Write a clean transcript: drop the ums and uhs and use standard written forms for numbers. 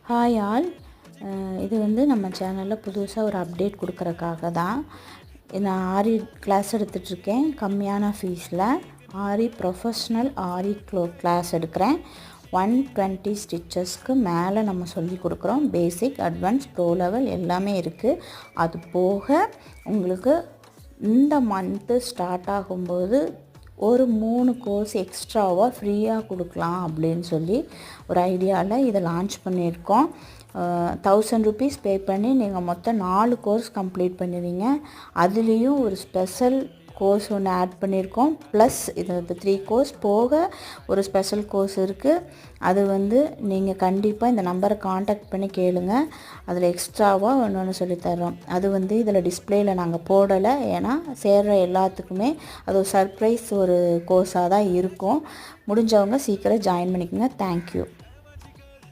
Hi all. இது வந்து நம்ம சேனலில் புதுசாக ஒரு அப்டேட் கொடுக்குறக்காக தான் நான் ஆரி கிளாஸ் எடுத்துகிட்ருக்கேன். கம்மியான ஃபீஸில் ஆரி ப்ரொஃபஷ்னல் ஆரி கிளாஸ் எடுக்கிறேன். 120 ஸ்டிச்சஸ்க்கு மேலே நம்ம சொல்லி கொடுக்குறோம். பேசிக், அட்வான்ஸ், ப்ரோ லெவல் எல்லாமே இருக்குது. அது போக உங்களுக்கு இந்த மந்த்து ஸ்டார்ட் ஆகும்போது ஒரு 3 கோர்ஸ் எக்ஸ்ட்ராவாக ஃப்ரீயாக கொடுக்கலாம் அப்படின்னு சொல்லி ஒரு ஐடியாவில் இதை லான்ச் பண்ணியிருக்கோம். 1000 ருபீஸ் பே பண்ணி நீங்கள் மொத்தம் 4 கோர்ஸ் கம்ப்ளீட் பண்ணுவீங்க. அதுலேயும் ஒரு ஸ்பெஷல் கோர்ஸ் ஒன்று ஆட் பண்ணியிருக்கோம். ப்ளஸ் இது 3 கோர்ஸ் போக ஒரு ஸ்பெஷல் கோர்ஸ் இருக்குது. அது வந்து நீங்கள் கண்டிப்பாக இந்த நம்பரை காண்டாக்ட் பண்ணி கேளுங்க. அதில் எக்ஸ்ட்ராவாக ஒன்று சொல்லித்தரோம். அது வந்து இதில் டிஸ்பிளேயில் நாங்கள் போடலை. ஏன்னா சேர்கிற எல்லாத்துக்குமே அது ஒரு சர்ப்ரைஸ் ஒரு கோர்ஸாக தான் இருக்கும். முடிஞ்சவங்க சீக்கிரம் ஜாயின் பண்ணிக்கோங்க. தேங்க்யூ.